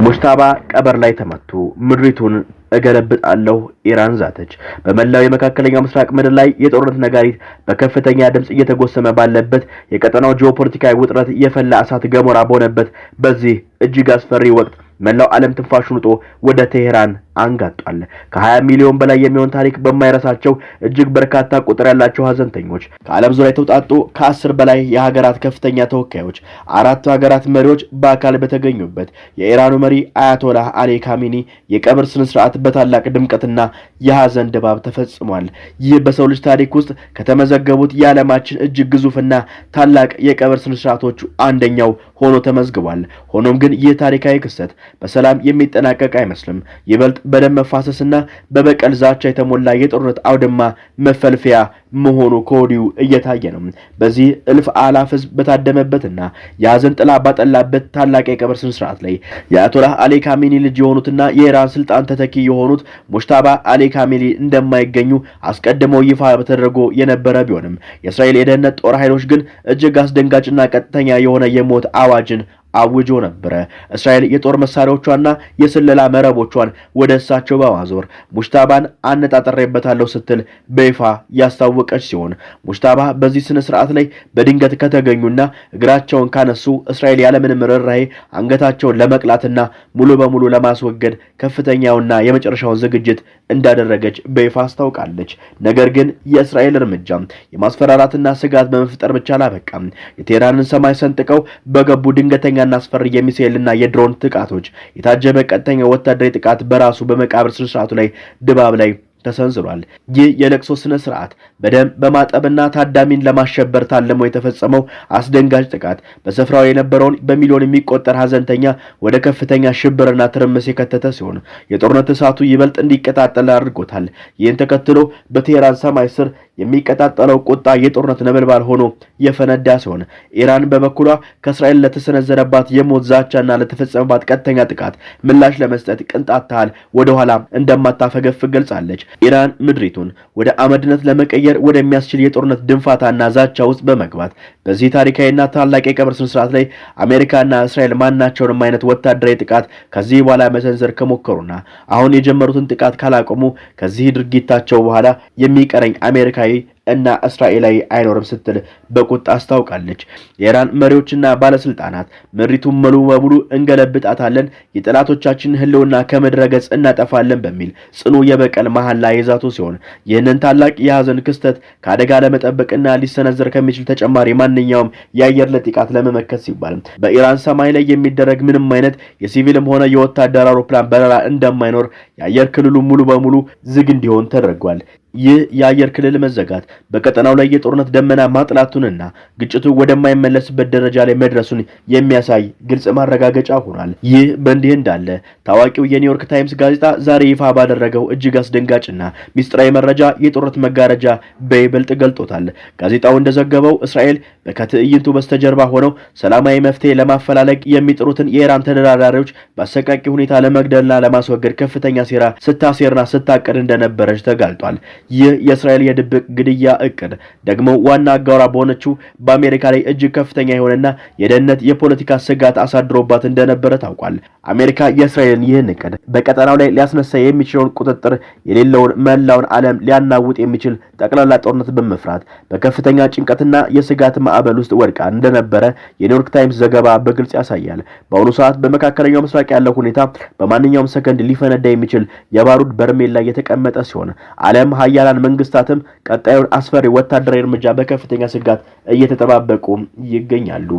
ሙስታባ ቀበር ላይ ተመቱ። ምድሪቱን እገለብጣለሁ ኢራን ዛተች። በመላው የመካከለኛው ምስራቅ ምድር ላይ የጦርነት ነጋሪት በከፍተኛ ድምጽ እየተጎሰመ ባለበት የቀጠናው ጂኦፖለቲካዊ ውጥረት የፈላ እሳት ገሞራ በሆነበት በዚህ እጅግ አስፈሪ ወቅት መላው ዓለም ትንፋሹን ውጦ ወደ ቴሄራን አንጋጧል። ከ20 ሚሊዮን በላይ የሚሆን ታሪክ በማይረሳቸው እጅግ በርካታ ቁጥር ያላቸው ሀዘንተኞች ከዓለም ዙሪያ የተውጣጡ ከ10 በላይ የሀገራት ከፍተኛ ተወካዮች፣ 4 ሀገራት መሪዎች በአካል በተገኙበት የኢራኑ መሪ አያቶላህ አሊ ካሚኒ የቀብር ስነ ስርዓት በታላቅ ድምቀትና የሀዘን ድባብ ተፈጽሟል። ይህ በሰው ልጅ ታሪክ ውስጥ ከተመዘገቡት የዓለማችን እጅግ ግዙፍና ታላቅ የቀብር ስነ ስርዓቶች አንደኛው ሆኖ ተመዝግቧል። ሆኖም ግን ይህ ታሪካዊ ክስተት በሰላም የሚጠናቀቅ አይመስልም። ይበልጥ በደም መፋሰስና በበቀል ዛቻ የተሞላ የጦርነት አውድማ መፈልፈያ መሆኑ ከወዲሁ እየታየ ነው። በዚህ እልፍ አላፍ ህዝብ በታደመበትና የሀዘን ጥላ ባጠላበት ታላቅ የቀብር ስነ ስርዓት ላይ የአያቶላህ አሊ ካሚኒ ልጅ የሆኑትና የኢራን ስልጣን ተተኪ የሆኑት ሙጅተባ አሊ ካሚኒ እንደማይገኙ አስቀድመው ይፋ ተደርጎ የነበረ ቢሆንም የእስራኤል የደህንነት ጦር ኃይሎች ግን እጅግ አስደንጋጭና ቀጥተኛ የሆነ የሞት አዋጅን አውጆ ነበር። እስራኤል የጦር መሳሪያዎቿና የስለላ መረቦቿን ወደ እሳቸው በማዞር ሙጅተባን አነጣጥሬበታለሁ ስትል በይፋ ያስታወቀች ሲሆን ሙጅተባ በዚህ ስነ ስርዓት ላይ በድንገት ከተገኙና እግራቸውን ካነሱ እስራኤል ያለምንም ርህራሄ አንገታቸውን ለመቅላትና ሙሉ በሙሉ ለማስወገድ ከፍተኛውና የመጨረሻው ዝግጅት እንዳደረገች በይፋ አስታውቃለች። ነገር ግን የእስራኤል እርምጃ የማስፈራራትና ስጋት በመፍጠር ብቻ አላበቃም። የቴህራንን ሰማይ ሰንጥቀው በገቡ ድንገተኛ እና አስፈሪ የሚሳኤልና የድሮን ጥቃቶች የታጀበ ቀጥተኛ ወታደራዊ ጥቃት በራሱ በመቃብር ስነ ስርዓቱ ላይ ድባብ ላይ ተሰንዝሯል። ይህ የለቅሶ ስነ ስርዓት በደም በማጠብና ታዳሚን ለማሸበር ታልሞ የተፈጸመው አስደንጋጭ ጥቃት በስፍራው የነበረውን በሚሊዮን የሚቆጠር ሀዘንተኛ ወደ ከፍተኛ ሽብርና ትርምስ የከተተ ሲሆን የጦርነት እሳቱ ይበልጥ እንዲቀጣጠል አድርጎታል። ይህን ተከትሎ በቴህራን ሰማይ ስር የሚቀጣጠለው ቁጣ የጦርነት ነበልባል ሆኖ የፈነዳ ሲሆን ኢራን በበኩሏ ከእስራኤል ለተሰነዘረባት የሞት ዛቻና ለተፈጸመባት ቀጥተኛ ጥቃት ምላሽ ለመስጠት ቅንጣት ታህል ወደ ኋላ እንደማታፈገፍግ ገልጻለች። ኢራን ምድሪቱን ወደ አመድነት ለመቀየር ወደሚያስችል የጦርነት ድንፋታና ዛቻ ውስጥ በመግባት በዚህ ታሪካዊና ታላቅ የቀብር ስነ ስርዓት ላይ አሜሪካና እስራኤል ማናቸውንም አይነት ወታደራዊ ጥቃት ከዚህ በኋላ መሰንዘር ከሞከሩና አሁን የጀመሩትን ጥቃት ካላቆሙ ከዚህ ድርጊታቸው በኋላ የሚቀረኝ አሜሪካዊ እና እስራኤላዊ አይኖርም ስትል በቁጣ አስታውቃለች። የኢራን መሪዎችና ባለስልጣናት ምድሪቱን ሙሉ በሙሉ እንገለብጣታለን፣ የጠላቶቻችንን ህልውና ከምድረ ገጽ እናጠፋለን በሚል ጽኑ የበቀል መሐላ የዛቱ ሲሆን ይህንን ታላቅ የሀዘን ክስተት ከአደጋ ለመጠበቅና ሊሰነዘር ከሚችል ተጨማሪ ማንኛውም የአየር ጥቃት ለመመከት ሲባል በኢራን ሰማይ ላይ የሚደረግ ምንም አይነት የሲቪልም ሆነ የወታደር አውሮፕላን በረራ እንደማይኖር የአየር ክልሉ ሙሉ በሙሉ ዝግ እንዲሆን ተደርጓል። ይህ የአየር ክልል መዘጋት በቀጠናው ላይ የጦርነት ደመና ማጥላቱንና ግጭቱ ወደማይመለስበት ደረጃ ላይ መድረሱን የሚያሳይ ግልጽ ማረጋገጫ ሆኗል። ይህ በእንዲህ እንዳለ ታዋቂው የኒውዮርክ ታይምስ ጋዜጣ ዛሬ ይፋ ባደረገው እጅግ አስደንጋጭና ሚስጥራዊ መረጃ የጦርነት መጋረጃ በይበልጥ ገልጦታል። ጋዜጣው እንደዘገበው እስራኤል ከትዕይንቱ በስተጀርባ ሆነው ሰላማዊ መፍትሄ ለማፈላለግ የሚጥሩትን የኢራን ተደራዳሪዎች በአሰቃቂ ሁኔታ ለመግደልና ለማስወገድ ከፍተኛ ሴራ ስታሴርና ስታቀድ እንደነበረች ተጋልጧል። ይህ የእስራኤል የድብቅ ግድያ እቅድ ደግሞ ዋና አጋራ በሆነችው በአሜሪካ ላይ እጅግ ከፍተኛ የሆነና የደህንነት የፖለቲካ ስጋት አሳድሮባት እንደነበረ ታውቋል። አሜሪካ የእስራኤልን ይህን እቅድ በቀጠናው ላይ ሊያስነሳ የሚችለውን ቁጥጥር የሌለውን መላውን ዓለም ሊያናውጥ የሚችል ጠቅላላ ጦርነት በመፍራት በከፍተኛ ጭንቀትና የስጋት ማዕበል ውስጥ ወድቃ እንደነበረ የኒውዮርክ ታይምስ ዘገባ በግልጽ ያሳያል። በአሁኑ ሰዓት በመካከለኛው ምስራቅ ያለው ሁኔታ በማንኛውም ሰከንድ ሊፈነዳ የሚችል የባሩድ በርሜል ላይ የተቀመጠ ሲሆን ዓለም ሀያላን መንግስታትም ቀጣዩን አስፈሪ ወታደራዊ እርምጃ በከፍተኛ ስጋት እየተጠባበቁ ይገኛሉ።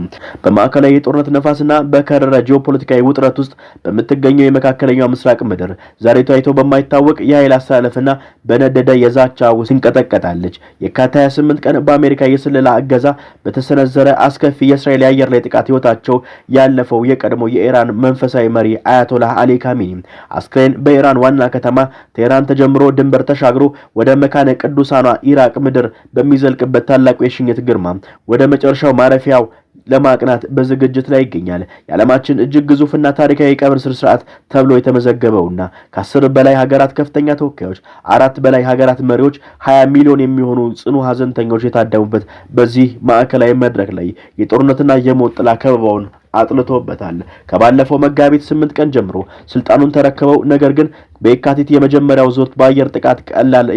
በማዕከላዊ የጦርነት ነፋስና በከረረ ጂኦፖለቲካዊ ውጥረት ውስጥ በምትገኘው የመካከለኛው ምስራቅ ምድር ዛሬ ታይቶ በማይታወቅ የኃይል አስተላለፍና በነደደ የዛቻ ውስጥ ትንቀጠቀጣለች። የካቲት 28 ቀን በአሜሪካ የስለላ እገዛ በተሰነዘረ አስከፊ የእስራኤል የአየር ላይ ጥቃት ህይወታቸው ያለፈው የቀድሞ የኢራን መንፈሳዊ መሪ አያቶላህ አሊ ካሚኒ አስክሬን በኢራን ዋና ከተማ ቴህራን ተጀምሮ ድንበር ተሻግሮ ወደ መካነ ቅዱሳኗ ኢራቅ ምድር በሚዘልቅበት ታላቁ የሽኝት ግርማ ወደ መጨረሻው ማረፊያው ለማቅናት በዝግጅት ላይ ይገኛል። የዓለማችን እጅግ ግዙፍና ታሪካዊ የቀብር ስርዓት ተብሎ የተመዘገበውና ከ10 በላይ ሀገራት ከፍተኛ ተወካዮች፣ 4 በላይ ሀገራት መሪዎች፣ 20 ሚሊዮን የሚሆኑ ጽኑ ሀዘንተኞች የታደሙበት በዚህ ማዕከላዊ መድረክ ላይ የጦርነትና የሞት ጥላ ከበባውን አጥልቶበታል። ከባለፈው መጋቢት 8 ቀን ጀምሮ ስልጣኑን ተረከበው ነገር ግን በየካቲት የመጀመሪያው ዙር በአየር ጥቃት ቀላል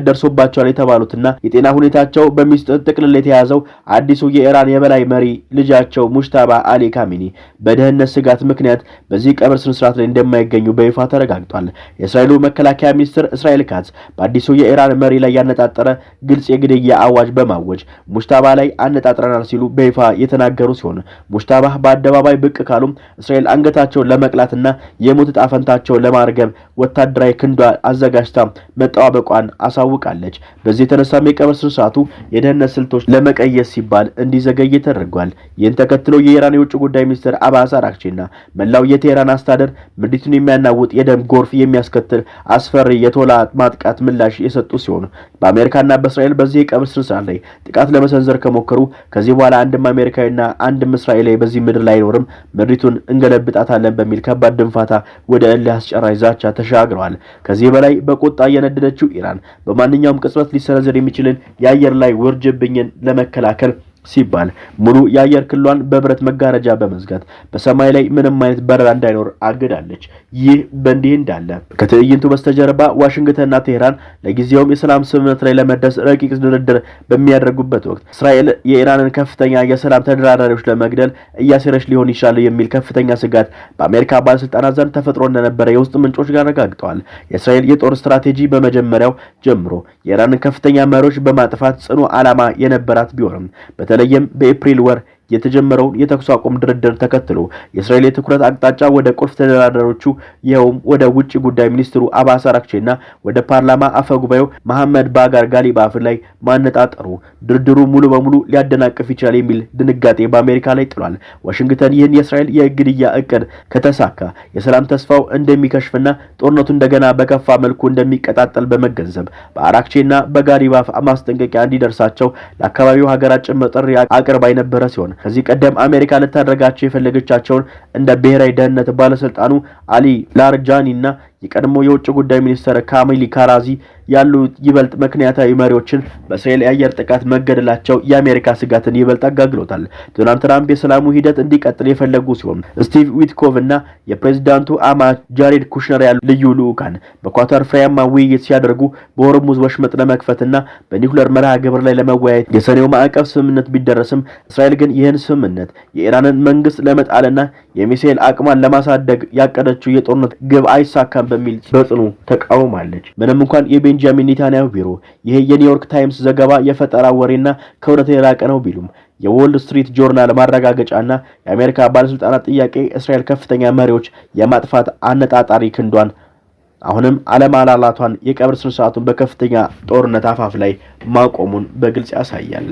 ደርሶባቸዋል የተባሉትና የጤና ሁኔታቸው በሚስጥር ጥቅልል የተያዘው አዲሱ የኢራን የበላይ መሪ ልጃቸው ሙጅተባ አሊ ካሚኒ በደህንነት ስጋት ምክንያት በዚህ ቀብር ስነ ስርዓት ላይ እንደማይገኙ በይፋ ተረጋግጧል። የእስራኤሉ መከላከያ ሚኒስትር እስራኤል ካትዝ በአዲሱ የኢራን መሪ ላይ ያነጣጠረ ግልጽ የግድያ አዋጅ በማወጅ ሙጅተባ ላይ አነጣጥረናል ሲሉ በይፋ የተናገሩ ሲሆን ሙጅተባ በአደባባይ ብቅ ካሉም እስራኤል አንገታቸውን ለመቅላትና የሞት ጣፈንታቸውን ለማርገብ ወታደራዊ ክንዷ አዘጋጅታ መጣዋበቋን አሳውቃለች። በዚህ የተነሳም የቀብር ስነ ስርዓቱ የደህንነት ስልቶች ለመቀየስ ሲባል እንዲዘገይ ተደርጓል። ይህን ተከትሎ የኢራን የውጭ ጉዳይ ሚኒስትር አባስ አራግቺና መላው የቴህራን አስተዳደር ምድሪቱን የሚያናውጥ የደም ጎርፍ የሚያስከትል አስፈሪ የቶላ ማጥቃት ምላሽ የሰጡ ሲሆን በአሜሪካና በእስራኤል በዚህ የቀብር ስነ ስርዓት ላይ ጥቃት ለመሰንዘር ከሞከሩ ከዚህ በኋላ አንድም አሜሪካዊና አንድም እስራኤላዊ በዚህ ምድር ላይ አይኖርም፣ ምድሪቱን እንገለብጣታለን በሚል ከባድ ድንፋታ ወደ እልህ አስጨራሽ ዛቻ ተሻግረዋል። ከዚህ በላይ በቁጣ የነደደችው ኢራን በማንኛውም ቅጽበት ሊሰነዘር የሚችልን የአየር ላይ ውርጅብኝን ለመከላከል ሲባል ሙሉ የአየር ክልሏን በብረት መጋረጃ በመዝጋት በሰማይ ላይ ምንም አይነት በረራ እንዳይኖር አግዳለች። ይህ በእንዲህ እንዳለ ከትዕይንቱ በስተጀርባ ዋሽንግተንና ቴህራን ለጊዜውም የሰላም ስምምነት ላይ ለመድረስ ረቂቅ ድርድር በሚያደርጉበት ወቅት እስራኤል የኢራንን ከፍተኛ የሰላም ተደራዳሪዎች ለመግደል እያሴረች ሊሆን ይችላል የሚል ከፍተኛ ስጋት በአሜሪካ ባለስልጣናት ዘንድ ተፈጥሮ እንደነበረ የውስጥ ምንጮች ጋር አረጋግጠዋል። የእስራኤል የጦር ስትራቴጂ በመጀመሪያው ጀምሮ የኢራንን ከፍተኛ መሪዎች በማጥፋት ጽኑ ዓላማ የነበራት ቢሆንም በተለይም በኤፕሪል ወር የተጀመረው የተኩስ አቁም ድርድር ተከትሎ የእስራኤል የትኩረት አቅጣጫ ወደ ቁልፍ ተደራዳሪዎቹ ይኸውም ወደ ውጭ ጉዳይ ሚኒስትሩ አባስ አራግቺና ወደ ፓርላማ አፈጉባኤው መሐመድ ባጋር ጋሊባፍ ላይ ማነጣጠሩ ድርድሩ ሙሉ በሙሉ ሊያደናቅፍ ይችላል የሚል ድንጋጤ በአሜሪካ ላይ ጥሏል። ዋሽንግተን ይህን የእስራኤል የግድያ እቅድ ከተሳካ የሰላም ተስፋው እንደሚከሽፍና ጦርነቱ እንደገና በከፋ መልኩ እንደሚቀጣጠል በመገንዘብ በአራግቺና በጋሊባፍ ማስጠንቀቂያ እንዲደርሳቸው ለአካባቢው ሀገራት ጭምር ጥሪ አቅርባ የነበረ ሲሆን ከዚህ ቀደም አሜሪካ ልታደርጋቸው የፈለገቻቸውን እንደ ብሔራዊ ደህንነት ባለስልጣኑ አሊ ላርጃኒና የቀድሞ የውጭ ጉዳይ ሚኒስትር ካሚሊ ካራዚ ያሉ ይበልጥ ምክንያታዊ መሪዎችን በእስራኤል የአየር ጥቃት መገደላቸው የአሜሪካ ስጋትን ይበልጥ አጋግሎታል። ዶናልድ ትራምፕ የሰላሙ ሂደት እንዲቀጥል የፈለጉ ሲሆን ስቲቭ ዊትኮቭና የፕሬዝዳንቱ አማች ጃሬድ ኩሽነር ያሉ ልዩ ልኡካን በኳታር ፍሬያማ ውይይት ሲያደርጉ በሆርሙዝ ወሽመጥ ለመክፈትና በኒውክሌር መርሃ ግብር ላይ ለመወያየት የሰኔው ማዕቀፍ ስምምነት ቢደረስም እስራኤል ግን ይህን ስምምነት የኢራንን መንግስት ለመጣልና የሚሳኤል አቅሟን ለማሳደግ ያቀደችው የጦርነት ግብ አይሳካም በሚል በጽኑ ተቃውማለች። ምንም እንኳን የቤንጃሚን ኔታንያሁ ቢሮ ይሄ የኒውዮርክ ታይምስ ዘገባ የፈጠራ ወሬና ከእውነት የራቀ ነው ቢሉም የዎል ስትሪት ጆርናል ማረጋገጫና የአሜሪካ ባለስልጣናት ጥያቄ እስራኤል ከፍተኛ መሪዎች የማጥፋት አነጣጣሪ ክንዷን አሁንም አለማላላቷን የቀብር ስነ ስርዓቱን በከፍተኛ ጦርነት አፋፍ ላይ ማቆሙን በግልጽ ያሳያል።